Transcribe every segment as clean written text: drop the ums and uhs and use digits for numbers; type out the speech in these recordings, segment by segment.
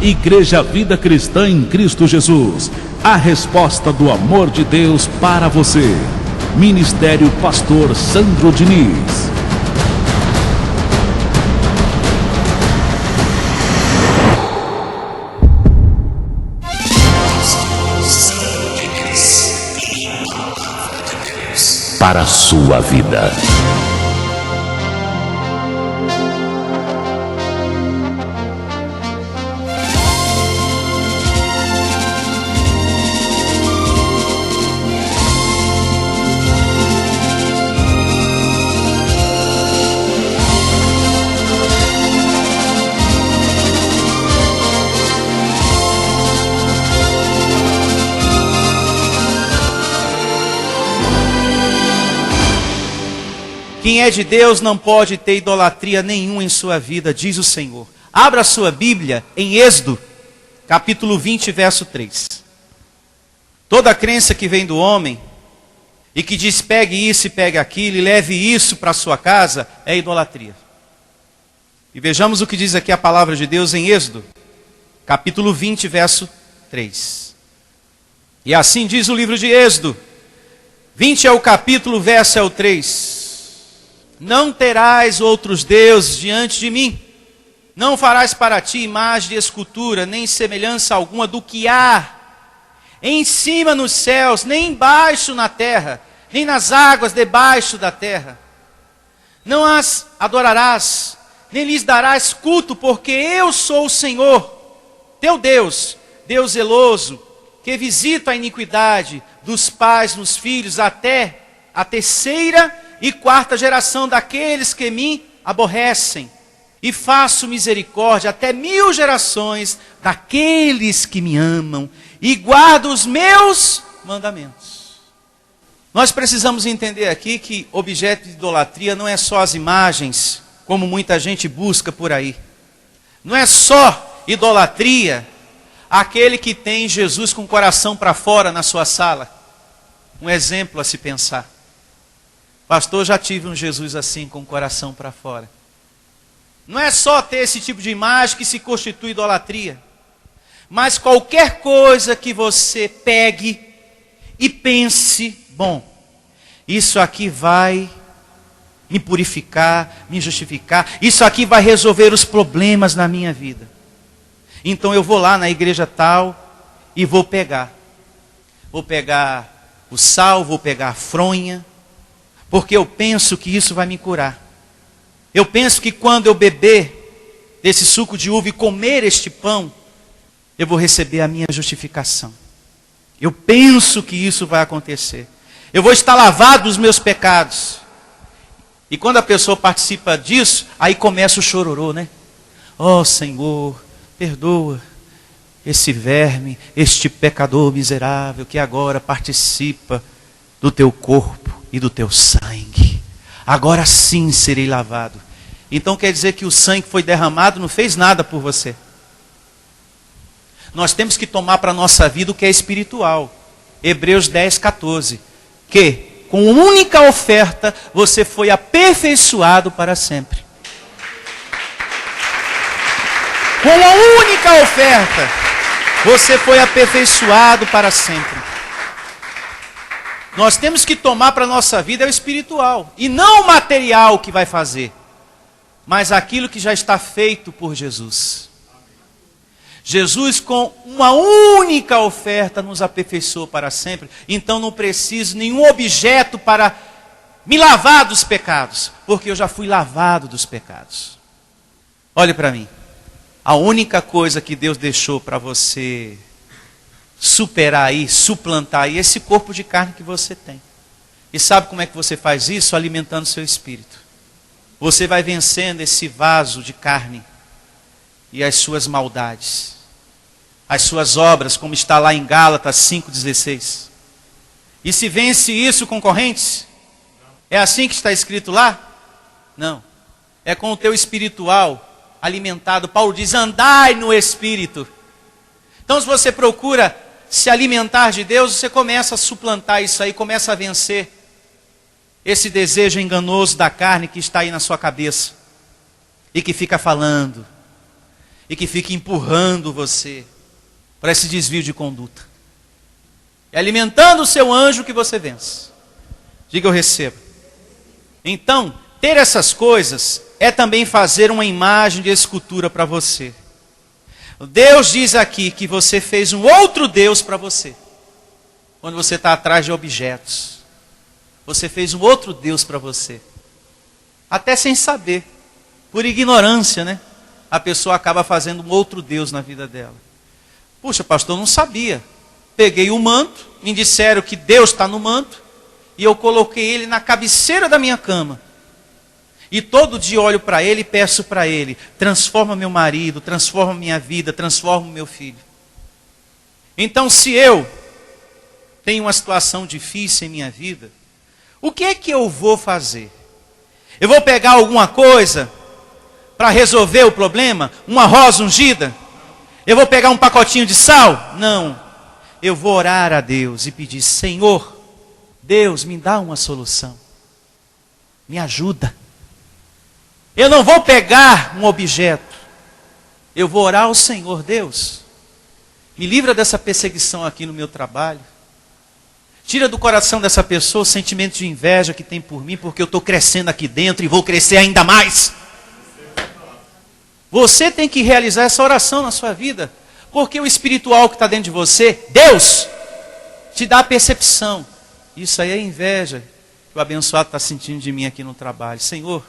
Igreja Vida Cristã em Cristo Jesus, a resposta do amor de Deus para você. Ministério Pastor Sandro Diniz. Para a sua vida. Quem é de Deus não pode ter idolatria nenhuma em sua vida, diz o Senhor. Abra a sua Bíblia em Êxodo, capítulo 20, verso 3. Toda crença que vem do homem, e que diz pegue isso e pegue aquilo, e leve isso para a sua casa, é idolatria. E vejamos o que diz aqui a palavra de Deus em Êxodo, capítulo 20, verso 3. E assim diz o livro de Êxodo, 20 é o capítulo, verso é o 3. Não terás outros deuses diante de mim. Não farás para ti imagem de escultura, nem semelhança alguma do que há em cima nos céus, nem embaixo na terra, nem nas águas debaixo da terra. Não as adorarás, nem lhes darás culto, porque eu sou o Senhor, teu Deus, Deus zeloso, que visita a iniquidade dos pais nos filhos até a terceira e quarta geração daqueles que me aborrecem, e faço misericórdia até 1000 gerações daqueles que me amam e guardam os meus mandamentos. Nós precisamos entender aqui que objeto de idolatria não é só as imagens, como muita gente busca por aí. Não é só idolatria aquele que tem Jesus com o coração para fora na sua sala. Um exemplo a se pensar. Pastor, já tive um Jesus assim, com o coração para fora. Não é só ter esse tipo de imagem que se constitui idolatria. Mas qualquer coisa que você pegue e pense, bom, isso aqui vai me purificar, me justificar. Isso aqui vai resolver os problemas na minha vida. Então eu vou lá na igreja tal e vou pegar. Vou pegar o sal, vou pegar a fronha. Porque eu penso que isso vai me curar. Eu penso que quando eu beber desse suco de uva e comer este pão, eu vou receber a minha justificação. Eu penso que isso vai acontecer. Eu vou estar lavado dos meus pecados. E quando a pessoa participa disso, aí começa o chororô, né? Oh Senhor, perdoa esse verme, este pecador miserável que agora participa do teu corpo e do teu sangue. Agora sim serei lavado. Então quer dizer que o sangue que foi derramado não fez nada por você. Nós temos que tomar para a nossa vida o que é espiritual. Hebreus 10, 14. Que com única oferta você foi aperfeiçoado para sempre. Com a única oferta você foi aperfeiçoado para sempre. Nós temos que tomar para a nossa vida é o espiritual. E não o material que vai fazer. Mas aquilo que já está feito por Jesus. Jesus com uma única oferta nos aperfeiçoou para sempre. Então não preciso nenhum objeto para me lavar dos pecados. Porque eu já fui lavado dos pecados. Olhe para mim. A única coisa que Deus deixou para você superar aí, suplantar aí, esse corpo de carne que você tem. E sabe como é que você faz isso? Alimentando seu espírito. Você vai vencendo esse vaso de carne e as suas maldades, as suas obras, como está lá em Gálatas 5,16. E se vence isso com correntes? É assim que está escrito lá? Não. É com o teu espiritual alimentado. Paulo diz, andai no espírito. Então se você procura se alimentar de Deus, você começa a suplantar isso aí, começa a vencer esse desejo enganoso da carne que está aí na sua cabeça e que fica falando. e que fica empurrando você para esse desvio de conduta. E alimentando o seu anjo que você vence. Diga: eu recebo. Então, ter essas coisas é também fazer uma imagem de escultura para você. Deus diz aqui que você fez um outro Deus para você. Quando você está atrás de objetos. Você fez um outro Deus para você. Até sem saber. Por ignorância, né? A pessoa acaba fazendo um outro Deus na vida dela. Puxa, pastor, eu não sabia. Peguei o manto, me disseram que Deus está no manto, e eu coloquei ele na cabeceira da minha cama. E todo dia olho para ele e peço para ele: transforma meu marido, transforma minha vida, transforma meu filho. Então, se eu tenho uma situação difícil em minha vida, o que é que eu vou fazer? Eu vou pegar alguma coisa para resolver o problema? Uma rosa ungida? Eu vou pegar um pacotinho de sal? Não. Eu vou orar a Deus e pedir: Senhor, Deus, me dá uma solução. Me ajuda. Eu não vou pegar um objeto. Eu vou orar ao Senhor: Deus, me livra dessa perseguição aqui no meu trabalho. Tira do coração dessa pessoa o sentimento de inveja que tem por mim, porque eu estou crescendo aqui dentro e vou crescer ainda mais. Você tem que realizar essa oração na sua vida, porque o espiritual que está dentro de você, Deus, te dá a percepção. Isso aí é inveja que o abençoado está sentindo de mim aqui no trabalho. Senhor,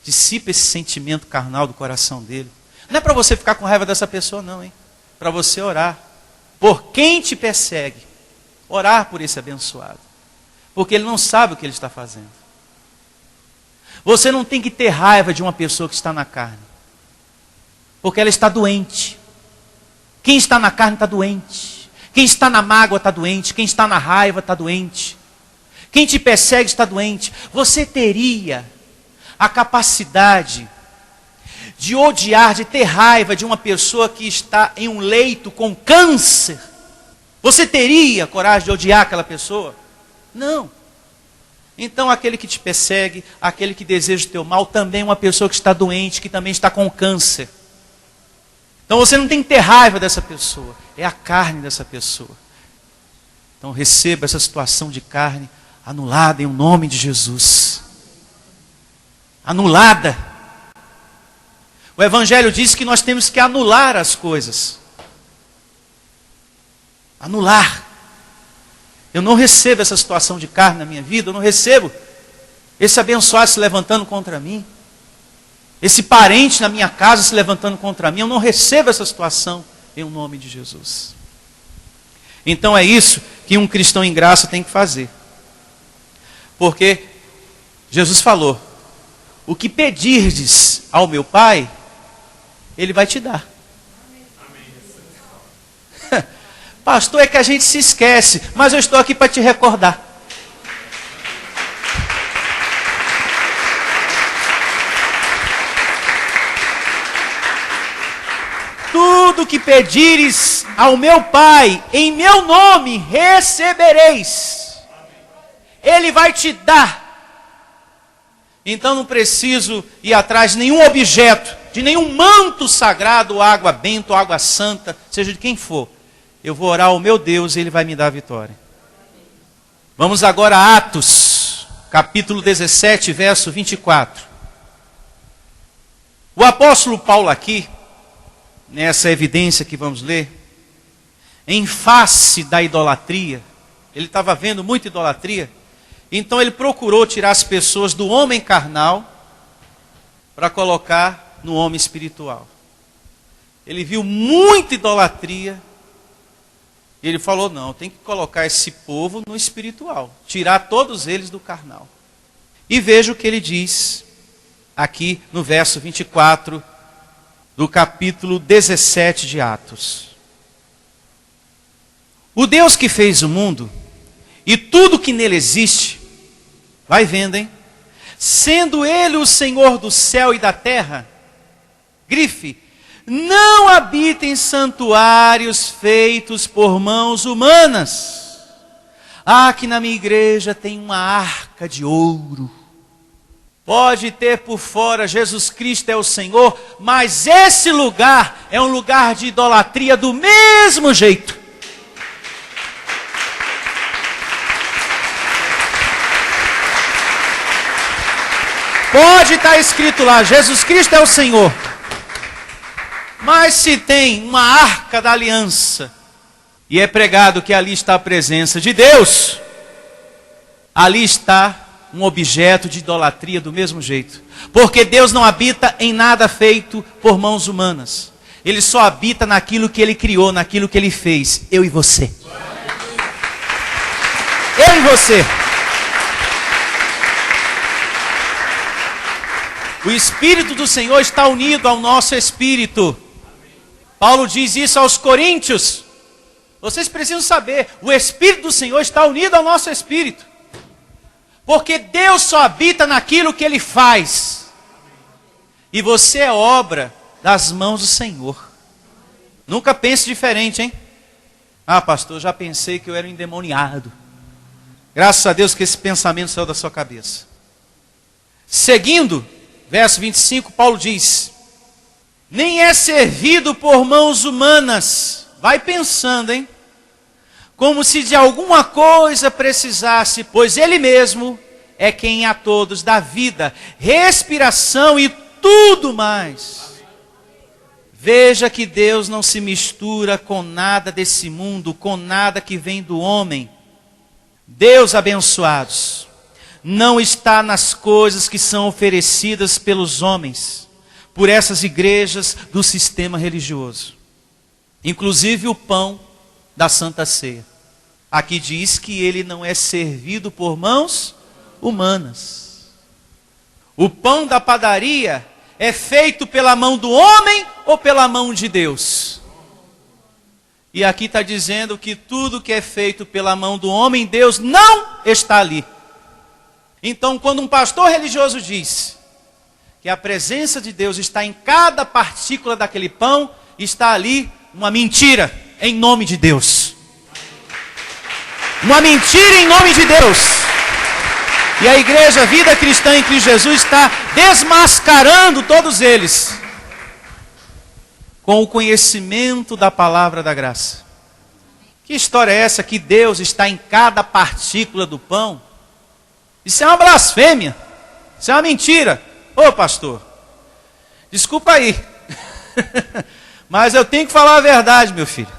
dissipa esse sentimento carnal do coração dele. Não é para você ficar com raiva dessa pessoa não, hein? Para você orar. Por quem te persegue. Orar por esse abençoado. Porque ele não sabe o que ele está fazendo. Você não tem que ter raiva de uma pessoa que está na carne. Porque ela está doente. Quem está na carne está doente. Quem está na mágoa está doente. Quem está na raiva está doente. Quem te persegue está doente. Você teria a capacidade de odiar, de ter raiva de uma pessoa que está em um leito com câncer? Você teria coragem de odiar aquela pessoa? Não. Então aquele que te persegue, aquele que deseja o teu mal, também é uma pessoa que está doente, que também está com câncer. Então você não tem que ter raiva dessa pessoa, é a carne dessa pessoa. Então receba essa situação de carne anulada em nome de Jesus. Anulada. O Evangelho diz que nós temos que anular as coisas. Anular. Eu não recebo essa situação de carne na minha vida, eu não recebo esse abençoado se levantando contra mim, esse parente na minha casa se levantando contra mim, eu não recebo essa situação em nome de Jesus. Então é isso que um cristão em graça tem que fazer. Porque Jesus falou: o que pedirdes ao meu Pai, Ele vai te dar. Pastor, é que a gente se esquece, mas eu estou aqui para te recordar. Tudo que pedires ao meu Pai, em meu nome, recebereis. Ele vai te dar. Então não preciso ir atrás de nenhum objeto, de nenhum manto sagrado, água benta, água santa, seja de quem for. Eu vou orar ao meu Deus e Ele vai me dar a vitória. Vamos agora a Atos, capítulo 17, verso 24. O apóstolo Paulo aqui, nessa evidência que vamos ler, em face da idolatria, ele estava vendo muita idolatria, então ele procurou tirar as pessoas do homem carnal para colocar no homem espiritual. Ele viu muita idolatria, e ele falou: não, tem que colocar esse povo no espiritual, tirar todos eles do carnal. E veja o que ele diz aqui no verso 24 do capítulo 17 de Atos. O Deus que fez o mundo e tudo que nele existe, vai vendo, hein? Sendo Ele o Senhor do céu e da terra, grife, não habita em santuários feitos por mãos humanas. Ah, que na minha igreja tem uma arca de ouro. Pode ter por fora Jesus Cristo é o Senhor, mas esse lugar é um lugar de idolatria do mesmo jeito. Pode estar escrito lá, Jesus Cristo é o Senhor. Mas se tem uma arca da aliança, e é pregado que ali está a presença de Deus, ali está um objeto de idolatria do mesmo jeito. Porque Deus não habita em nada feito por mãos humanas. Ele só habita naquilo que Ele criou, naquilo que Ele fez. Eu e você. Eu e você. O Espírito do Senhor está unido ao nosso Espírito. Paulo diz isso aos Coríntios. Vocês precisam saber, o Espírito do Senhor está unido ao nosso Espírito. Porque Deus só habita naquilo que Ele faz. E você é obra das mãos do Senhor. Nunca pense diferente, hein? Ah, pastor, já pensei que eu era um endemoniado. Graças a Deus que esse pensamento saiu da sua cabeça. Seguindo, verso 25, Paulo diz: nem é servido por mãos humanas. Vai pensando, hein? Como se de alguma coisa precisasse, pois Ele mesmo é quem a todos dá vida, respiração e tudo mais. Veja que Deus não se mistura com nada desse mundo, com nada que vem do homem. Deus, abençoados, não está nas coisas que são oferecidas pelos homens, por essas igrejas do sistema religioso. Inclusive o pão da Santa Ceia. Aqui diz que ele não é servido por mãos humanas. O pão da padaria é feito pela mão do homem ou pela mão de Deus? E aqui está dizendo que tudo que é feito pela mão do homem, Deus não está ali. Então, quando um pastor religioso diz que a presença de Deus está em cada partícula daquele pão, está ali uma mentira em nome de Deus. Uma mentira em nome de Deus. E a igreja Vida Cristã em Cristo Jesus está desmascarando todos eles com o conhecimento da palavra da graça. Que história é essa que Deus está em cada partícula do pão? Isso é uma blasfêmia. Isso é uma mentira. Ô pastor, desculpa aí. Mas eu tenho que falar a verdade, meu filho.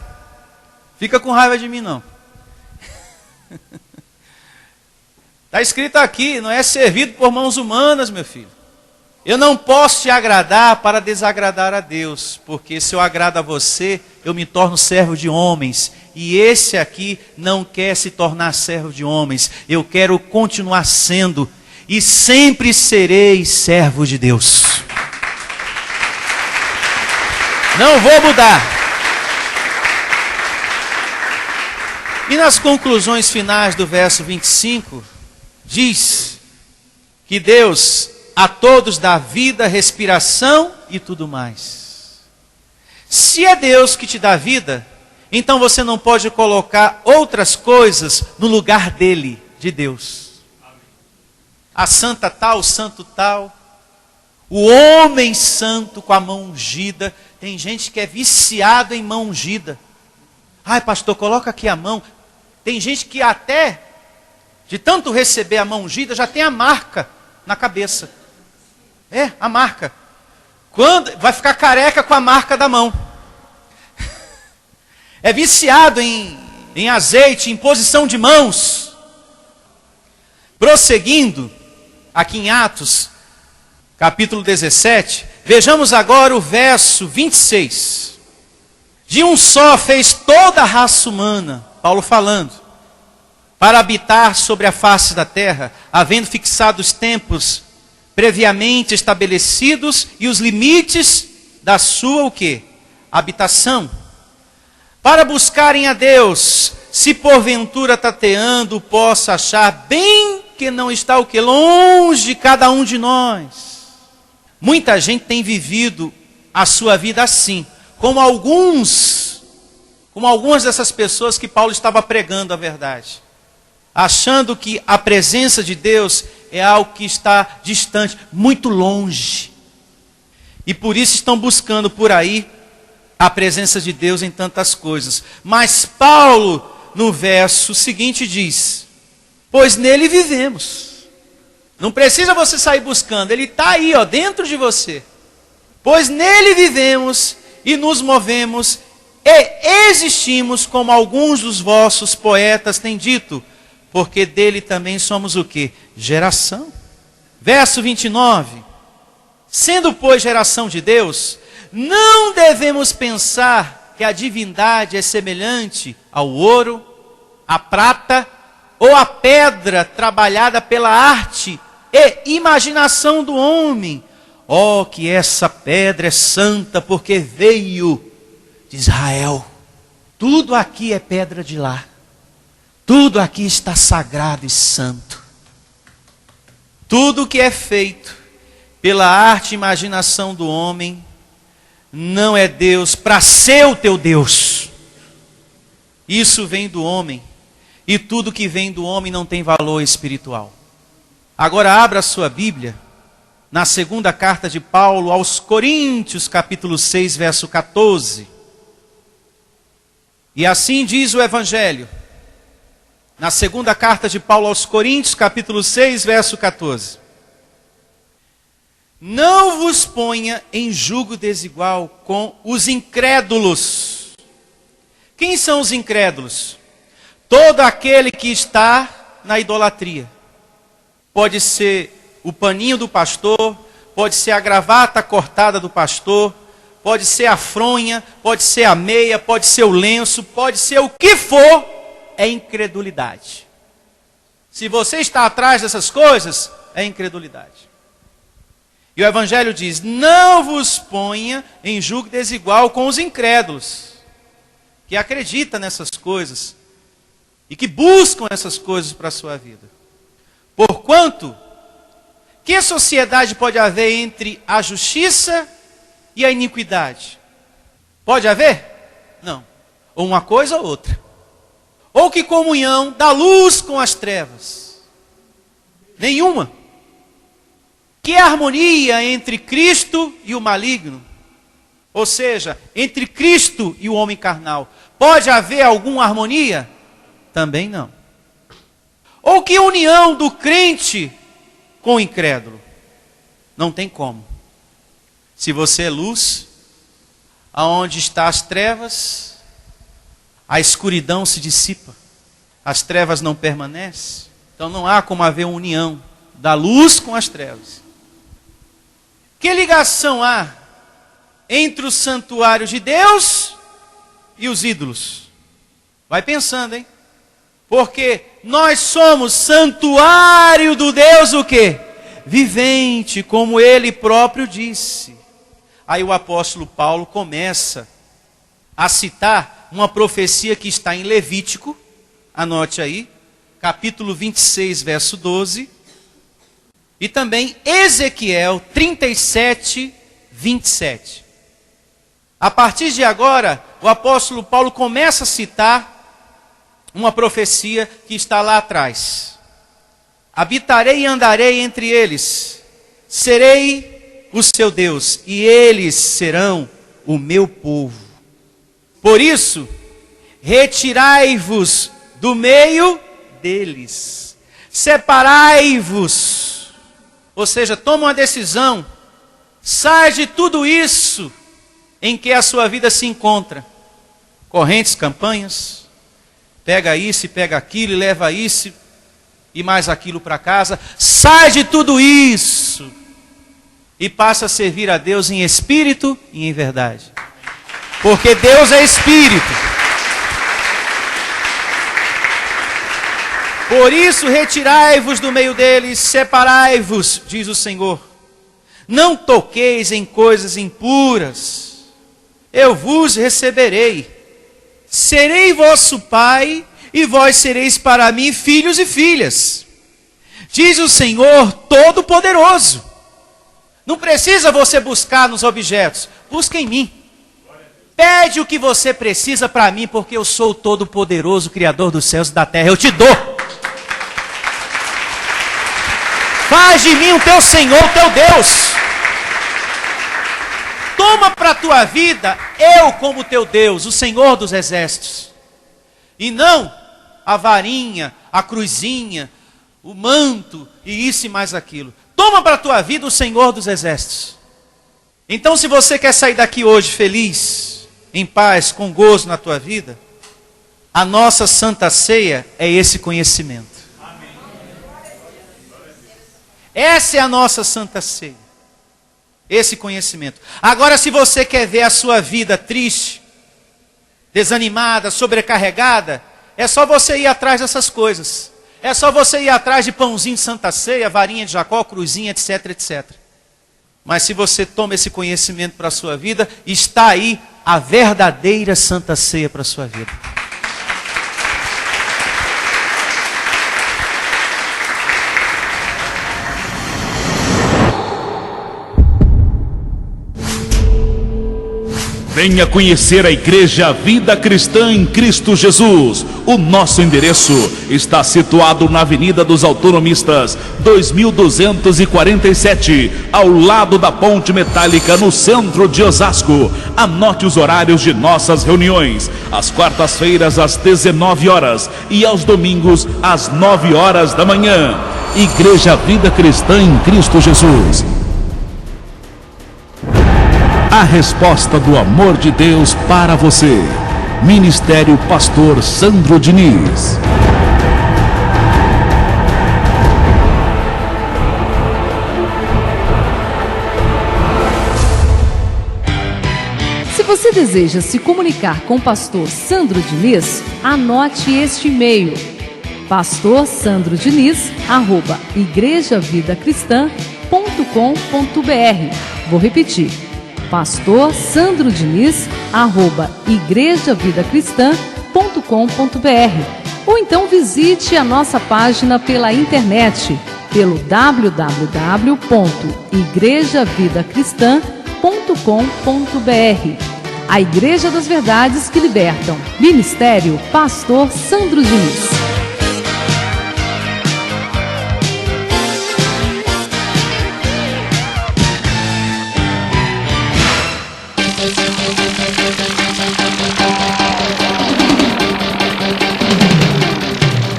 Fica com raiva de mim não. Está escrito aqui, não é servido por mãos humanas, meu filho. Eu não posso te agradar para desagradar a Deus, porque se eu agrado a você, eu me torno servo de homens. E esse aqui não quer se tornar servo de homens. Eu quero continuar sendo e sempre serei servo de Deus. Não vou mudar. E nas conclusões finais do verso 25, diz que Deus a todos dá vida, respiração e tudo mais. Se é Deus que te dá vida, então você não pode colocar outras coisas no lugar dele, de Deus. A santa tal, o santo tal, o homem santo com a mão ungida. Tem gente que é viciado em mão ungida. Ai, pastor, coloca aqui a mão. Tem gente que até, de tanto receber a mão ungida, já tem a marca na cabeça. É, a marca. Quando vai ficar careca com a marca da mão. É viciado em azeite, em posição de mãos. Prosseguindo, aqui em Atos, capítulo 17, vejamos agora o verso 26. De um só fez toda a raça humana, Paulo falando, para habitar sobre a face da terra, havendo fixado os tempos previamente estabelecidos e os limites da sua o quê? Habitação. Para buscarem a Deus, se porventura tateando possa achar bem que não está o quê? Longe de cada um de nós. Muita gente tem vivido a sua vida assim, como algumas dessas pessoas que Paulo estava pregando a verdade. achando que a presença de Deus é algo que está distante, muito longe. E por isso estão buscando por aí a presença de Deus em tantas coisas. Mas Paulo, no verso seguinte, diz: pois nele vivemos. Não precisa você sair buscando, ele está aí, ó, dentro de você. Pois nele vivemos e nos movemos e existimos, como alguns dos vossos poetas têm dito, porque dele também somos o quê? Geração. Verso 29. Sendo, pois, geração de Deus, não devemos pensar que a divindade é semelhante ao ouro, à prata ou à pedra trabalhada pela arte e imaginação do homem. Oh, que essa pedra é santa, porque veio de Israel. Tudo aqui é pedra de lá. Tudo aqui está sagrado e santo. Tudo que é feito pela arte e imaginação do homem não é Deus para ser o teu Deus. Isso vem do homem. E tudo que vem do homem não tem valor espiritual. Agora abra a sua Bíblia na segunda carta de Paulo aos Coríntios, capítulo 6, verso 14. E assim diz o Evangelho. Na segunda carta de Paulo aos Coríntios, capítulo 6, verso 14. Não vos ponha em julgo desigual com os incrédulos. Quem são os incrédulos? Todo aquele que está na idolatria. Pode ser o paninho do pastor, pode ser a gravata cortada do pastor, pode ser a fronha, pode ser a meia, pode ser o lenço, pode ser o que for, é incredulidade. Se você está atrás dessas coisas, é incredulidade. E o Evangelho diz: não vos ponha em julgo desigual com os incrédulos, que acreditam nessas coisas e que buscam essas coisas para a sua vida. Porquanto, que sociedade pode haver entre a justiça e a iniquidade? Pode haver? Não. Ou uma coisa ou outra. Ou que comunhão da luz com as trevas? Nenhuma. Que harmonia entre Cristo e o maligno? Ou seja, entre Cristo e o homem carnal. Pode haver alguma harmonia? Também não. Ou que união do crente com o incrédulo? Não tem como. Se você é luz, aonde está as trevas, a escuridão se dissipa. As trevas não permanecem. Então não há como haver união da luz com as trevas. Que ligação há entre o santuário de Deus e os ídolos? Vai pensando, hein? Porque nós somos santuário do Deus o quê? Vivente, como ele próprio disse. Aí o apóstolo Paulo começa a citar uma profecia que está em Levítico, anote aí, capítulo 26, verso 12, e também Ezequiel 37, 27. A partir de agora, o apóstolo Paulo começa a citar uma profecia que está lá atrás. Habitarei e andarei entre eles, serei o seu Deus, e eles serão o meu povo. Por isso, retirai-vos do meio deles, separai-vos, ou seja, toma uma decisão, sai de tudo isso em que a sua vida se encontra. Correntes, campanhas, pega isso e pega aquilo e leva isso e mais aquilo para casa. Sai de tudo isso e passa a servir a Deus em espírito e em verdade. Porque Deus é espírito. Por isso retirai-vos do meio deles, separai-vos, diz o Senhor. Não toqueis em coisas impuras. Eu vos receberei. Serei vosso pai, e vós sereis para mim filhos e filhas. Diz o Senhor Todo-Poderoso. Não precisa você buscar nos objetos, busca em mim. Pede o que você precisa para mim, porque eu sou o Todo-Poderoso, Criador dos céus e da terra. Eu te dou. faz de mim o teu Senhor, o teu Deus. Toma para a tua vida eu como teu Deus, o Senhor dos exércitos. E não a varinha, a cruzinha, o manto e isso e mais aquilo. Toma para a tua vida o Senhor dos exércitos. Então, se você quer sair daqui hoje feliz, em paz, com gozo na tua vida, a nossa Santa Ceia é esse conhecimento. Essa é a nossa Santa Ceia. Esse conhecimento. Agora, se você quer ver a sua vida triste, desanimada, sobrecarregada, é só você ir atrás dessas coisas. É só você ir atrás de pãozinho de Santa Ceia, varinha de Jacó, cruzinha, etc, etc. Mas se você toma esse conhecimento para a sua vida, está aí a verdadeira Santa Ceia para a sua vida. Venha conhecer a Igreja Vida Cristã em Cristo Jesus. O nosso endereço está situado na Avenida dos Autonomistas, 2247, ao lado da Ponte Metálica, no centro de Osasco. Anote os horários de nossas reuniões: às quartas-feiras às 19 horas e aos domingos às 9 horas da manhã. Igreja Vida Cristã em Cristo Jesus. A resposta do amor de Deus para você. Ministério Pastor Sandro Diniz. Se você deseja se comunicar com o pastor Sandro Diniz, anote este e-mail: pastorsandrodiniz@igrejavidacristã.com.br. Vou repetir: pastorsandrodiniz@igrejavidacristã.com.br. Ou então visite a nossa página pela internet, pelo www.igrejavidacristã.com.br. A Igreja das Verdades que Libertam. Ministério Pastor Sandro Diniz.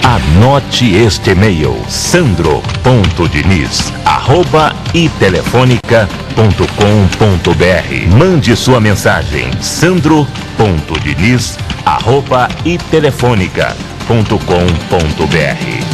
Anote este e-mail: sandro.diniz@itelefonica.com.br. Mande sua mensagem: sandro.diniz@itelefonica.com.br.